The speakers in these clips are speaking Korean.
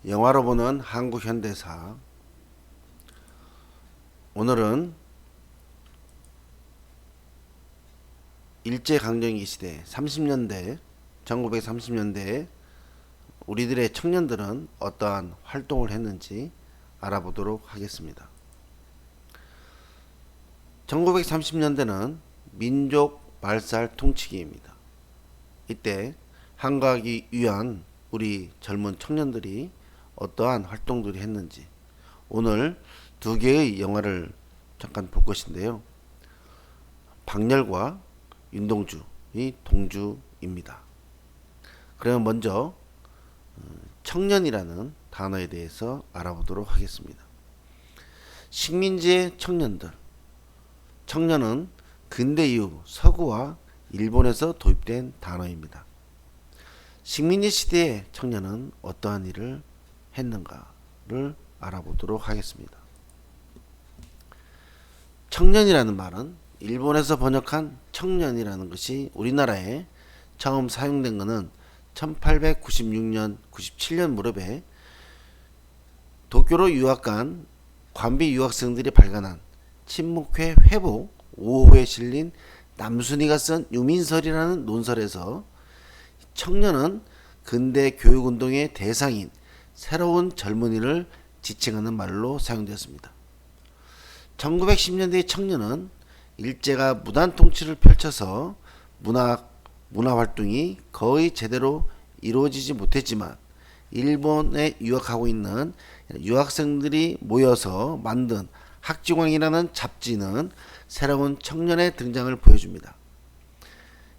영화로 보는 한국 현대사. 오늘은 일제강점기 시대 30년대 1930년대에 우리들의 청년들은 어떠한 활동을 했는지 알아보도록 하겠습니다. 1930년대는 민족 말살 통치기입니다. 이때 한가하기 위한 우리 젊은 청년들이 어떠한 활동들이 했는지 오늘 두 개의 영화를 잠깐 볼 것인데요. 박렬과 윤동주의 동주입니다. 그러면 먼저 청년이라는 단어에 대해서 알아보도록 하겠습니다. 식민지의 청년들. 청년은 근대 이후 서구와 일본에서 도입된 단어입니다. 식민지 시대의 청년은 어떠한 일을 했는가를 알아보도록 하겠습니다. 청년이라는 말은 일본에서 번역한 청년이라는 것이 우리나라에 처음 사용된 것은 1896년 97년 무렵에 도쿄로 유학 간 관비 유학생들이 발간한 친목회 회복 5호에 실린 남순이가 쓴 유민설이라는 논설에서 청년은 근대 교육운동의 대상인 새로운 젊은이를 지칭하는 말로 사용되었습니다. 1910년대의 청년은 일제가 무단 통치를 펼쳐서 문화활동이 거의 제대로 이루어지지 못했지만 일본에 유학하고 있는 유학생들이 모여서 만든 학지광이라는 잡지는 새로운 청년의 등장을 보여줍니다.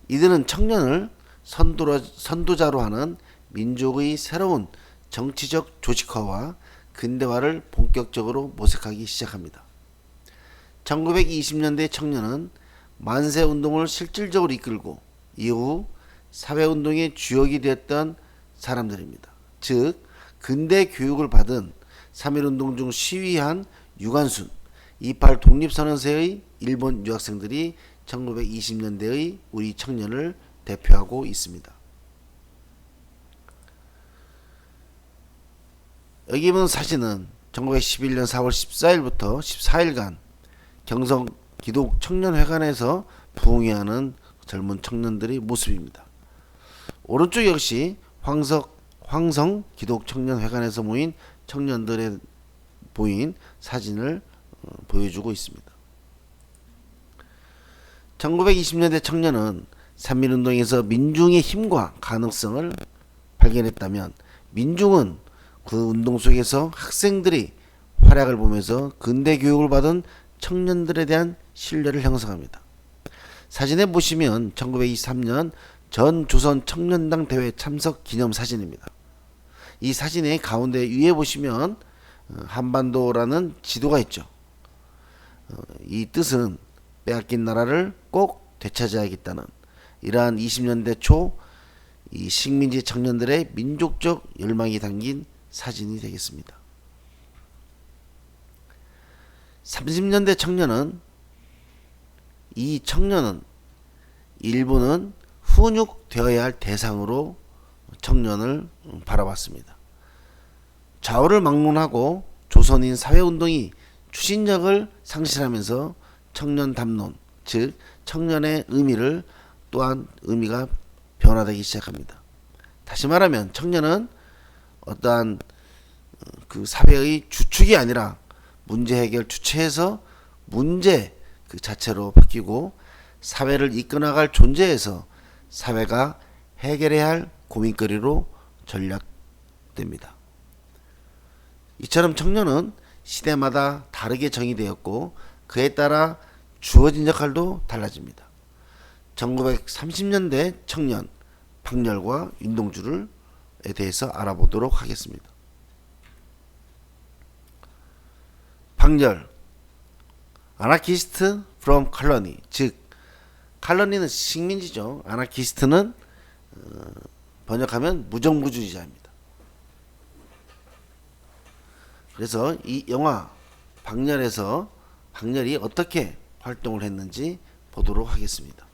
이들은 청년을 선도자로 하는 민족의 새로운 정치적 조직화와 근대화를 본격적으로 모색하기 시작합니다. 1920년대 청년은 만세운동을 실질적으로 이끌고 이후 사회운동의 주역이 되었던 사람들입니다. 즉 근대 교육을 받은 3.1운동 중 시위한 유관순, 28 독립선언세의 일본 유학생들이 1920년대의 우리 청년을 대표하고 있습니다. 여기 본 사진은 1911년 4월 14일부터 14일간 경성 기독 청년회관에서 부흥회하는 젊은 청년들의 모습입니다. 오른쪽 역시 황성 기독 청년회관에서 모인 청년들의 보인 사진을 보여주고 있습니다. 1920년대 청년은 3.1운동에서 민중의 힘과 가능성을 발견했다면 민중은 그 운동 속에서 학생들이 활약을 보면서 근대 교육을 받은 청년들에 대한 신뢰를 형성합니다. 사진에 보시면 1923년 전 조선 청년당 대회 참석 기념 사진입니다. 이 사진의 가운데 위에 보시면 한반도라는 지도가 있죠. 이 뜻은 빼앗긴 나라를 꼭 되찾아야겠다는 이러한 20년대 초 이 식민지 청년들의 민족적 열망이 담긴 사진이 되겠습니다. 30년대 청년은 일본은 훈육되어야 할 대상으로 청년을 바라봤습니다. 좌우를 막론하고 조선인 사회운동이 추진력을 상실하면서 청년 담론, 즉 청년의 의미를 또한 의미가 변화되기 시작합니다. 다시 말하면 청년은 어떠한 그 사회의 주축이 아니라 문제 해결 주체에서 문제 그 자체로 바뀌고 사회를 이끌어나갈 존재에서 사회가 해결해야 할 고민거리로 전락됩니다. 이처럼 청년은 시대마다 다르게 정의되었고 그에 따라 주어진 역할도 달라집니다. 1930년대 청년 박렬과 윤동주에 대해서 알아보도록 하겠습니다. 박렬, 아나키스트 from colony, 즉 칼로니는 식민지죠. 아나키스트는 번역하면 무정부주의자입니다. 그래서 이 영화 박렬에서 박렬이 어떻게 활동을 했는지 보도록 하겠습니다.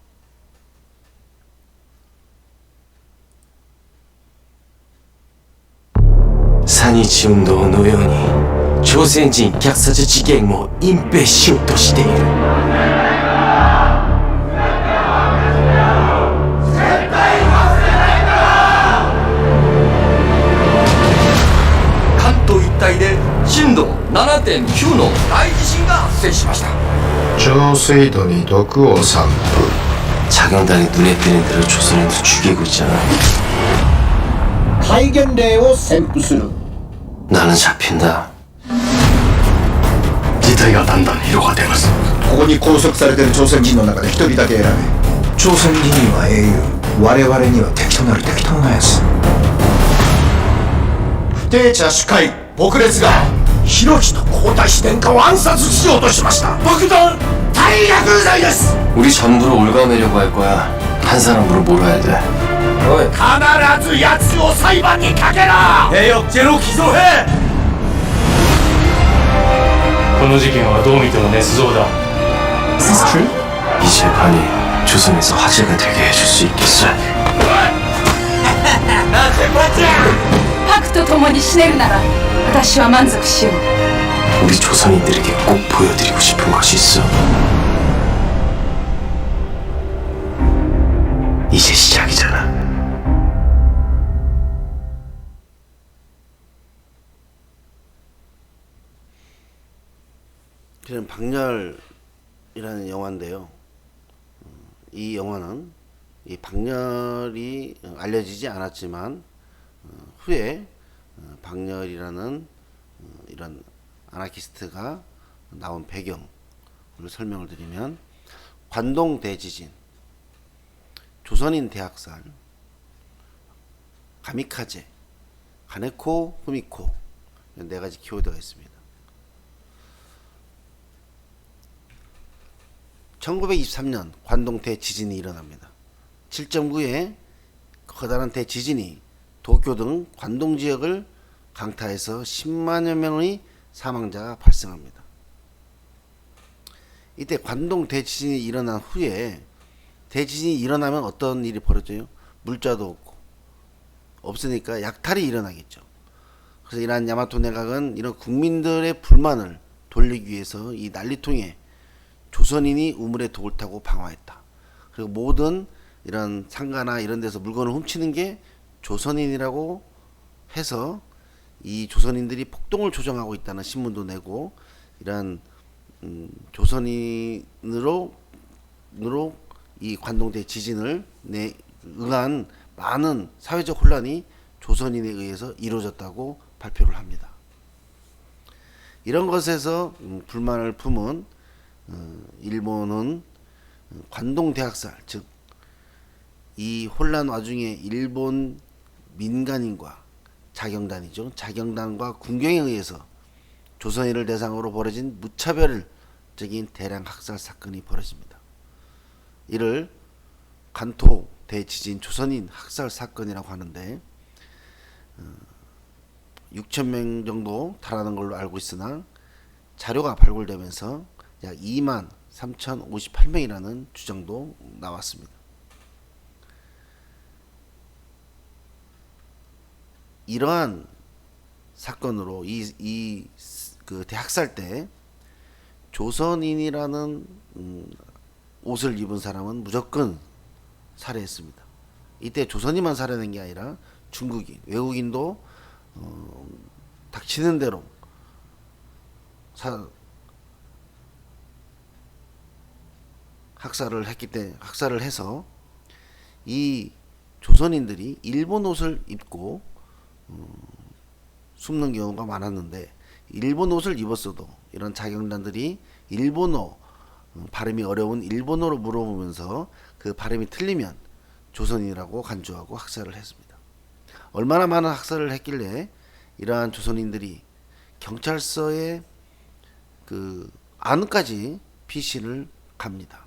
三日運動のように朝鮮人虐殺事件も隠蔽しようとしている。関東一帯で震度 7.9 の大地震が発生しました。上水道に毒を散布。 자경단이 눈에 띄는 대로 조선인들 죽이고 있잖아. 戒厳令を宣布する。 나는 잡힌다. 지態がだんだん広がっています。ここに拘束されている朝鮮人の中で一人だけ選べ。朝鮮人は英雄、我々には敵となる敵党のやつ。不定茶主会僕ですが、広木と皇太子殿下を暗殺しようとしました。爆弾大逆罪です。 우리 전부를 올가매려고 할 거야. 한 사람으로 몰아야 돼. 必ず奴を裁判にかけろ。兵力ゼロ寄贈兵。この事件はどう見ても捏造だ。이 재판이 조선에서 화제가 되게 해줄 수 있겠어. 白と共に死ねるなら私は満足しよう。 우리 조선인들에게 꼭 보여드리고 싶은 것이 있어. 이제 시작이잖아. 그런 박렬이라는 영화인데요. 이 영화는 이 박렬이 알려지지 않았지만 후에 박렬이라는 이런 아나키스트가 나온 배경을 설명을 드리면 관동 대지진, 조선인 대학살, 가미카제, 가네코, 후미코 이런 네 가지 키워드가 있습니다. 1923년 관동 대지진이 일어납니다. 7.9의 커다란 대지진이 도쿄 등 관동 지역을 강타해서 10만여 명의 사망자가 발생합니다. 이때 관동 대지진이 일어난 후에 대지진이 일어나면 어떤 일이 벌어져요? 물자도 없고 없으니까 약탈이 일어나겠죠. 그래서 이러한 야마토 내각은 이런 국민들의 불만을 돌리기 위해서 이 난리통에 조선인이 우물에 독을 타고 방화했다. 그리고 모든 이런 상가나 이런 데서 물건을 훔치는 게 조선인이라고 해서 이 조선인들이 폭동을 조장하고 있다는 신문도 내고 이런 조선인으로 이 관동대 지진을 응한 많은 사회적 혼란이 조선인에 의해서 이루어졌다고 발표를 합니다. 이런 것에서 불만을 품은 일본은 관동 대학살, 즉 이 혼란 와중에 일본 민간인과 자경단이죠. 자경단과 군경에 의해서 조선인을 대상으로 벌어진 무차별적인 대량 학살 사건이 벌어집니다. 이를 관토 대지진 조선인 학살 사건이라고 하는데 6,000명 정도 달하는 걸로 알고 있으나 자료가 발굴되면서 약 23,058명이라는 주장도 나왔습니다. 이러한 사건으로 그 대학살 때 조선인이라는 옷을 입은 사람은 무조건 살해했습니다. 이때 조선인만 살해된 게 아니라 중국인, 외국인도 닥치는 대로 학살을 해서 이 조선인들이 일본 옷을 입고 숨는 경우가 많았는데 일본 옷을 입었어도 이런 자경단들이 일본어 발음이 어려운 일본어로 물어보면서 그 발음이 틀리면 조선인이라고 간주하고 학살을 했습니다. 얼마나 많은 학살을 했길래 이러한 조선인들이 경찰서에 그 안까지 피신을 갑니다.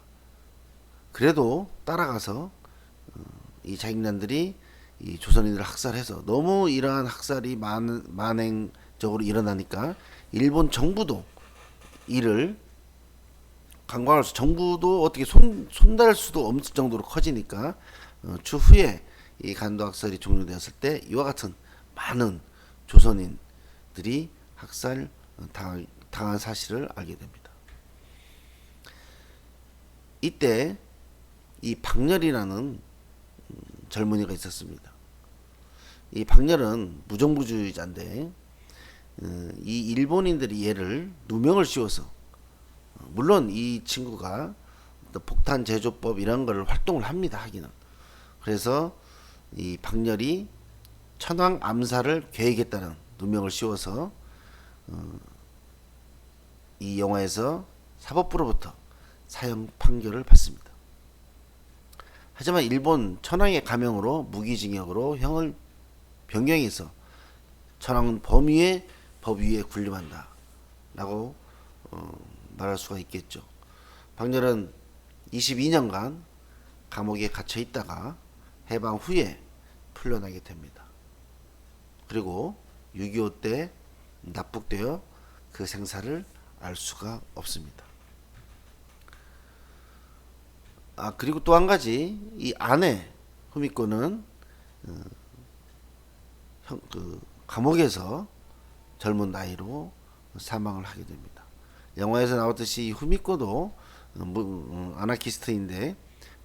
그래도 따라가서 이 자경단들이 이 조선인들을 학살해서 너무 이러한 학살이 만행적으로 일어나니까 일본 정부도 이를 강과할 수, 정부도 어떻게 손댈 수도 없을 정도로 커지니까 추후에 이 간도 학살이 종료되었을 때 이와 같은 많은 조선인 들이 학살 당한 사실을 알게 됩니다. 이때 이 박렬이라는 젊은이가 있었습니다. 이 박렬은 무정부주의자인데 이 일본인들이 얘를 누명을 씌워서, 물론 이 친구가 폭탄 제조법 이런 걸 활동을 합니다. 하기는. 그래서 이 박렬이 천황 암살을 계획했다는 누명을 씌워서 이 영화에서 사법부로부터 사형 판결을 받습니다. 하지만 일본 천황의 가명으로 무기징역으로 형을 변경해서 천황은 법 위에 군림한다 라고 말할 수가 있겠죠. 박렬은 22년간 감옥에 갇혀 있다가 해방 후에 풀려나게 됩니다. 그리고 6.25 때 납북되어 그 생사를 알 수가 없습니다. 그리고 또 한 가지, 이 아내 후미코는 감옥에서 젊은 나이로 사망을 하게 됩니다. 영화에서 나왔듯이 후미코도 아나키스트인데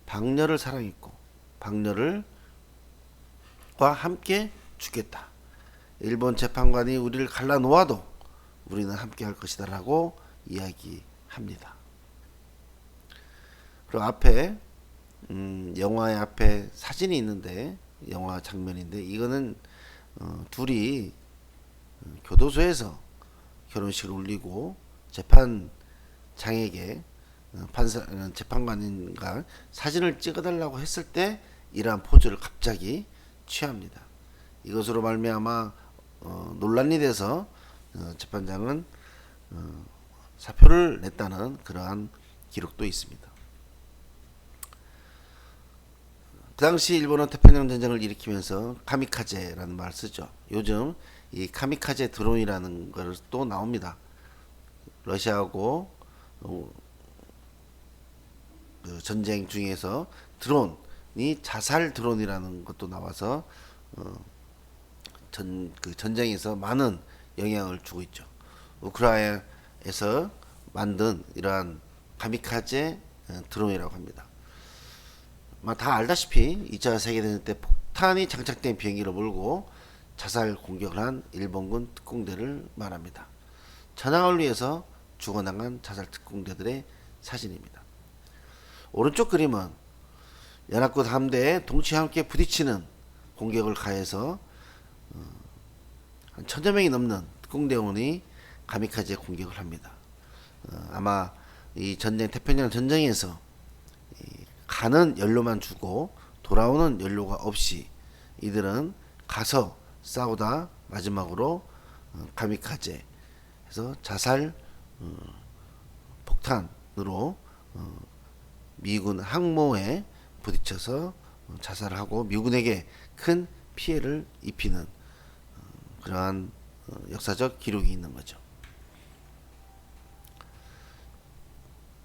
박렬을 사랑했고 박렬과 함께 죽겠다. 일본 재판관이 우리를 갈라놓아도 우리는 함께 할 것이다 라고 이야기합니다. 그리고 앞에 영화의 앞에 사진이 있는데, 영화 장면인데, 이거는 둘이 교도소에서 결혼식을 올리고 재판장에게 재판관인가 사진을 찍어달라고 했을 때 이러한 포즈를 갑자기 취합니다. 이것으로 말미암아 논란이 돼서 재판장은 사표를 냈다는 그러한 기록도 있습니다. 그 당시 일본은 태평양 전쟁을 일으키면서 카미카제라는 말을 쓰죠. 요즘 이 카미카제 드론이라는 걸 또 나옵니다. 러시아하고 그 전쟁 중에서 드론이 자살 드론이라는 것도 나와서 그 전쟁에서 많은 영향을 주고 있죠. 우크라이나에서 만든 이러한 카미카제 드론이라고 합니다. 다 알다시피 2차 세계대전 때 폭탄이 장착된 비행기를 몰고 자살 공격을 한 일본군 특공대를 말합니다. 천황을 위해서 죽어나간 자살 특공대들의 사진입니다. 오른쪽 그림은 연합군 함대에 동시에 함께 부딪히는 공격을 가해서 한 1000여 명이 넘는 특공대원이 가미카제 공격을 합니다. 아마 이 전쟁, 태평양 전쟁에서 가는 연료만 주고 돌아오는 연료가 없이 이들은 가서 싸우다 마지막으로 가미카제 해서 자살 폭탄으로 미군 항모에 부딪혀서 자살을 하고 미군에게 큰 피해를 입히는 그러한 역사적 기록이 있는 거죠.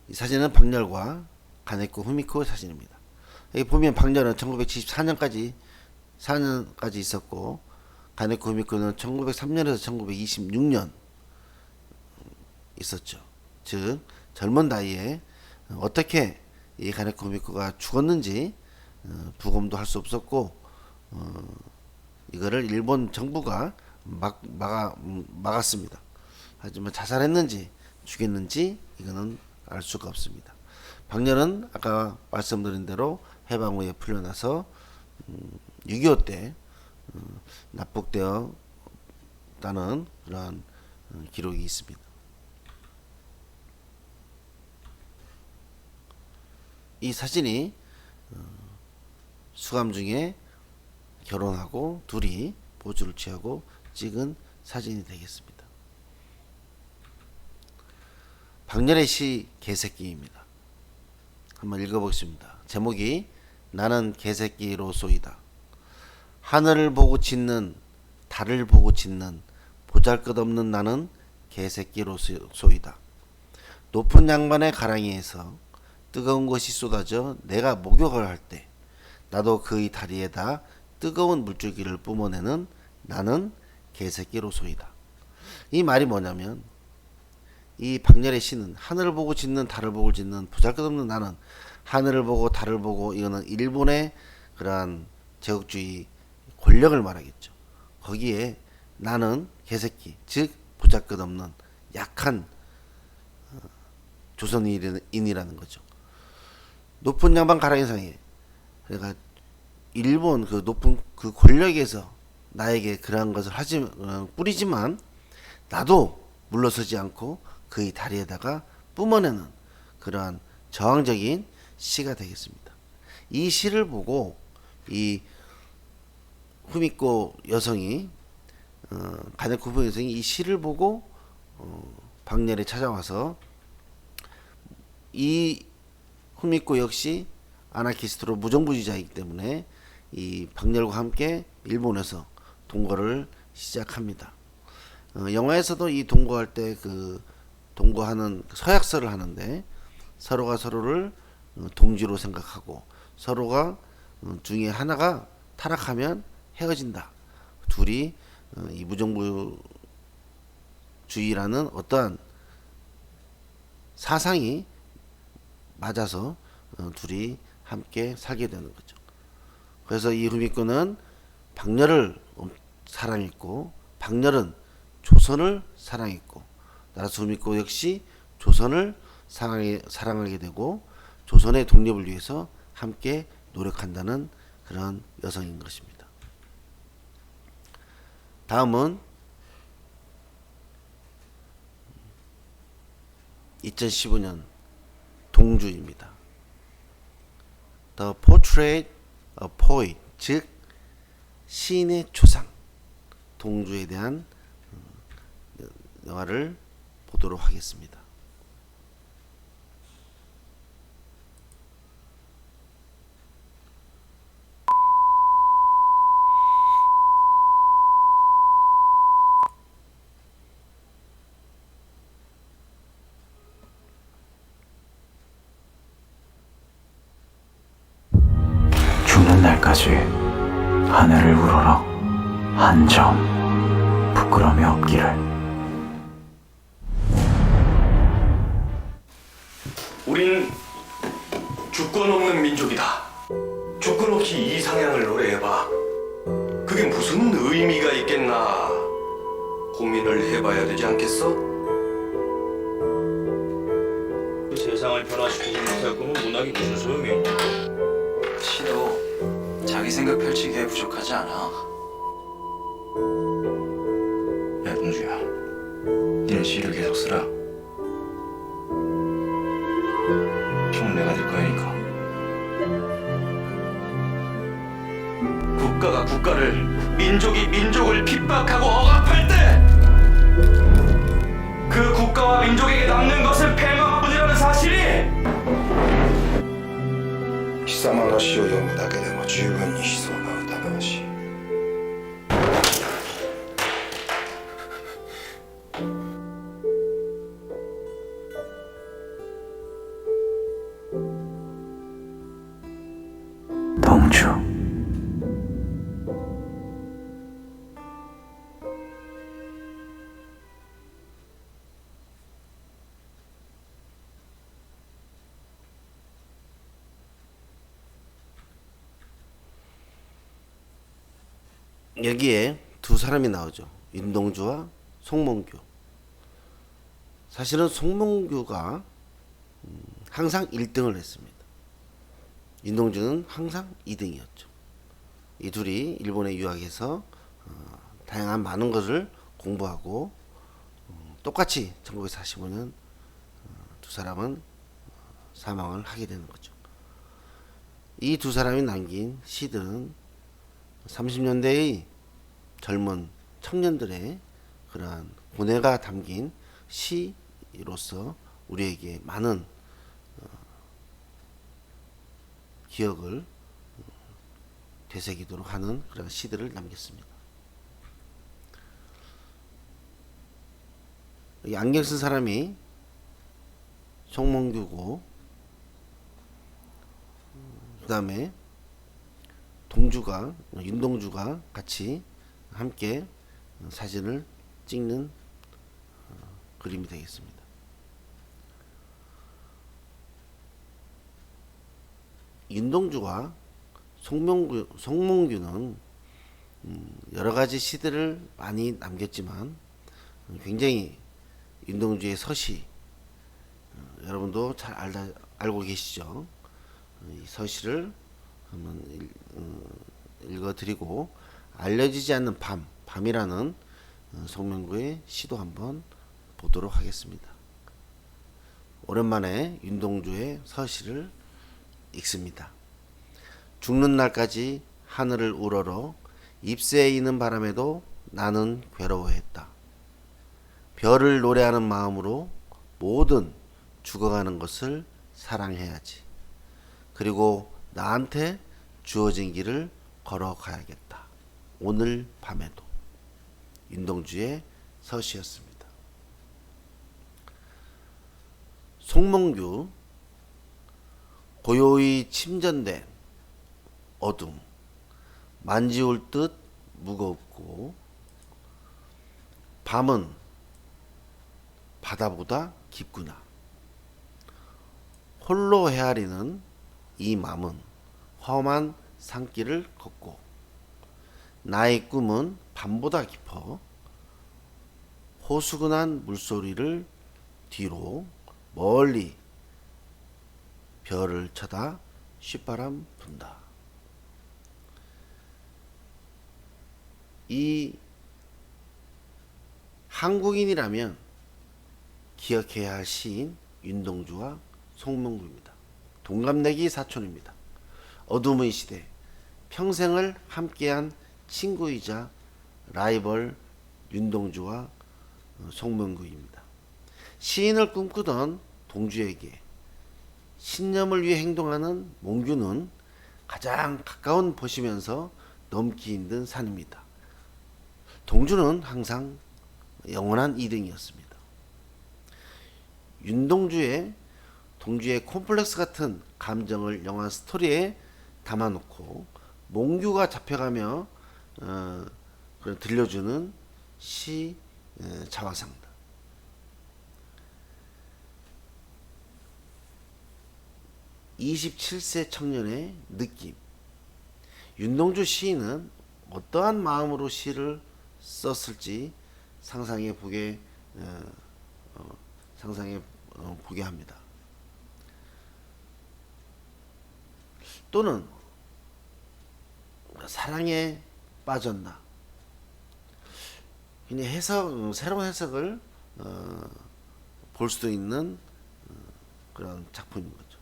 이 사진은 박렬과 가네코 후미코 사진입니다. 여기 보면 박렬은 1974년까지 있었고 가네코 후미코는 1903년에서 1926년 있었죠. 즉 젊은 나이에 어떻게 이 가네코 후미코가 죽었는지 부검도 할 수 없었고 이거를 일본 정부가 막았습니다. 하지만 자살했는지 죽였는지 이거는 알 수가 없습니다. 박렬은 아까 말씀드린 대로 해방 후에 풀려나서 6.25 때 납북되었다는 그러한 기록이 있습니다. 이 사진이 수감 중에 결혼하고 둘이 포즈를 취하고 찍은 사진이 되겠습니다. 박렬의 시 개새끼입니다. 한번 읽어보겠습니다. 제목이 나는 개새끼로소이다. 하늘을 보고 짖는 달을 보고 짖는 보잘것없는 나는 개새끼로소이다. 높은 양반의 가랑이에서 뜨거운 것이 쏟아져 내가 목욕을 할 때 나도 그의 다리에다 뜨거운 물줄기를 뿜어내는 나는 개새끼로소이다. 이 말이 뭐냐면 이 박렬의 시는 하늘을 보고 짓는 달을 보고 짓는 보잘것없는 나는 하늘을 보고 달을 보고 이거는 일본의 그러한 제국주의 권력을 말하겠죠. 거기에 나는 개새끼 즉 보잘것없는 약한 조선인이라는 거죠. 높은 양반 가랑이상에 그러니까 일본 그 높은 그 권력에서 나에게 그러한 것을 뿌리지만 나도 물러서지 않고 그의 다리에다가 뿜어내는 그러한 저항적인 시가 되겠습니다. 이 시를 보고 이 후미코 여성이 가네코 후미코 여성이 이 시를 보고 박렬에 찾아와서 이 후미코 역시 아나키스트로 무정부주의자이기 때문에 이 박렬과 함께 일본에서 동거를 시작합니다. 영화에서도 이 동거할 때 그 동거하는 서약서를 하는데 서로가 서로를 동지로 생각하고 서로가 중에 하나가 타락하면 헤어진다. 둘이 이 무정부주의라는 어떠한 사상이 맞아서 둘이 함께 살게 되는 거죠. 그래서 이 후미코는 박렬을 사랑했고 박렬은 조선을 사랑했고 나라스 후미코 역시 조선을 사랑하게 되고 조선의 독립을 위해서 함께 노력한다는 그런 여성인 것입니다. 다음은 2015년 동주입니다. The Portrait of Poet, 즉 시인의 초상, 동주에 대한 영화를 보도록 하겠습니다. 죽는 날까지 하늘을 우러러 한 점 부끄러움이 없기를. 우린 주권 없는 민족이다. 조건 없이 이상향을 노래해봐. 그게 무슨 의미가 있겠나 고민을 해봐야 되지 않겠어? 세상을 변화시키지 못할 거면 문학이 무슨 소용이 있냐? 시도 자기 생각 펼치기에 부족하지 않아. 야 동주야, 니네 시를 계속 쓰라. 총은 내가 될 거니까. 국가가 국가를, 민족이 민족을 핍박하고 억압할 때 그 국가와 민족에게 남는 것은 패망뿐이라는 사실이 貴様の詩を読むだけでも十分に悲壮な歌がしい。동주. 여기에 두 사람이 나오죠. 윤동주와 송몽규. 사실은 송몽규가 항상 1등을 했습니다. 윤동주는 항상 2등이었죠. 이 둘이 일본에 유학해서 다양한 많은 것을 공부하고 똑같이 1945년 두 사람은 사망을 하게 되는 거죠. 이 두 사람이 남긴 시들은 30년대의 젊은 청년들의 그러한 고뇌가 담긴 시로서 우리에게 많은 기억을 되새기도록 하는 그런 시들을 남겼습니다. 이 안경 쓴 사람이 송몽규고 그 다음에 윤동주가 같이 함께 사진을 찍는 그림이 되겠습니다. 윤동주와 송몽규는 여러 가지 시들을 많이 남겼지만 굉장히 윤동주의 서시 여러분도 잘 알고 계시죠? 이 서시를 한번 읽어드리고 알려지지 않는 밤이라는 송명구의 시도 한번 보도록 하겠습니다. 오랜만에 윤동주의 서시를 읽습니다. 죽는 날까지 하늘을 우러러 잎새에 있는 바람에도 나는 괴로워했다. 별을 노래하는 마음으로 모든 죽어가는 것을 사랑해야지. 그리고 나한테 주어진 길을 걸어가야겠다. 오늘 밤에도. 윤동주의 서시였습니다. 송몽규. 고요히 침전된 어둠, 만지울 듯 무겁고 밤은 바다보다 깊구나. 홀로 헤아리는 이 맘은 험한 산길을 걷고 나의 꿈은 밤보다 깊어 호수근한 물소리를 뒤로 멀리 별을 쳐다 쉿바람 분다. 이 한국인이라면 기억해야 할 시인 윤동주와 송몽구입니다. 동갑내기 사촌입니다. 어둠의 시대 평생을 함께한 친구이자 라이벌 윤동주와 송몽구입니다. 시인을 꿈꾸던 동주에게 신념을 위해 행동하는 몽규는 가장 가까운 곳이면서 넘기 힘든 산입니다. 동주는 항상 영원한 2등이었습니다. 윤동주의 동주의 콤플렉스 같은 감정을 영화 스토리에 담아놓고 몽규가 잡혀가며 들려주는 시 자화상다. (27세) 청년의 느낌. 윤동주 시인은 어떠한 마음으로 시를 썼을지 상상해 보게 합니다. 또는 사랑에 빠졌나. 그냥 새로운 해석을 볼 수도 있는 그런 작품인 거죠.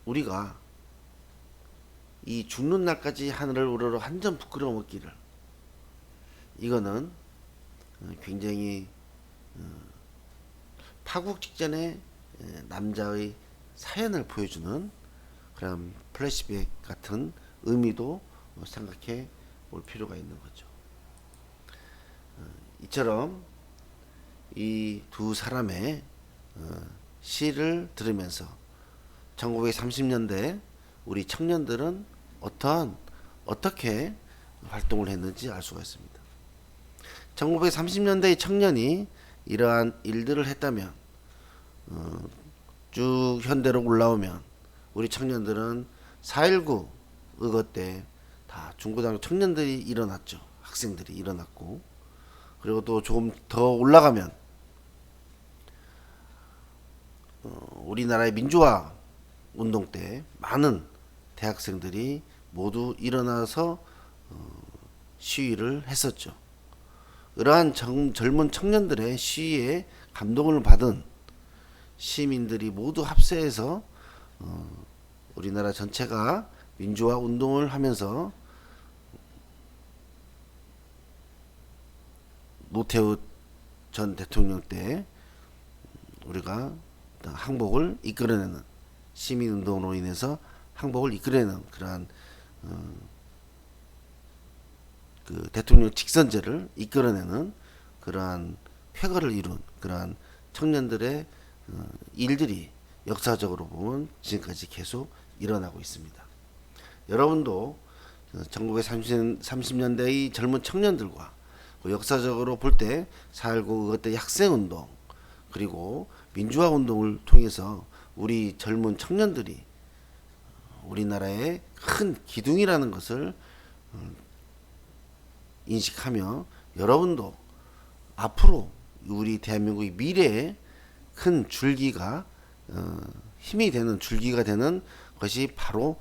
우리가 이 죽는 날까지 하늘을 우러러 한 점 부끄러움 없기를, 이거는 굉장히 파국 직전에 남자의 사연을 보여주는 그런 플래시백 같은 의미도 생각해 볼 필요가 있는 거죠. 이처럼 이 두 사람의 시를 들으면서 1930년대 우리 청년들은 어떻게 활동을 했는지 알 수가 있습니다. 1930년대의 청년이 이러한 일들을 했다면 쭉 현대로 올라오면 우리 청년들은 4.19 의거 때 다 중고등학교 청년들이 일어났죠. 학생들이 일어났고, 그리고 또 조금 더 올라가면 우리나라의 민주화 운동 때 많은 대학생들이 모두 일어나서 시위를 했었죠. 이러한 젊은 청년들의 시위에 감동을 받은 시민들이 모두 합세해서 우리나라 전체가 민주화 운동을 하면서 노태우 전 대통령 때 우리가 항복을 이끌어내는, 시민운동으로 인해서 항복을 이끌어내는 그러한 그 대통령 직선제를 이끌어내는 그러한 쾌거를 이룬 그러한 청년들의 일들이 역사적으로 보면 지금까지 계속 일어나고 있습니다. 여러분도 1930년대의 젊은 청년들과 역사적으로 볼 때 4.19 그때 학생운동 그리고 민주화 운동을 통해서 우리 젊은 청년들이 우리나라의 큰 기둥이라는 것을 인식하며 여러분도 앞으로 우리 대한민국의 미래에 큰 줄기가 힘이 되는 줄기가 되는 것이 바로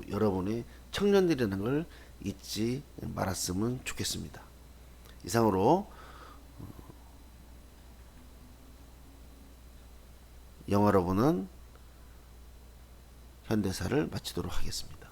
여러분의 청년들이라는 걸 잊지 말았으면 좋겠습니다. 이상으로 영화로 보는 현대사를 마치도록 하겠습니다.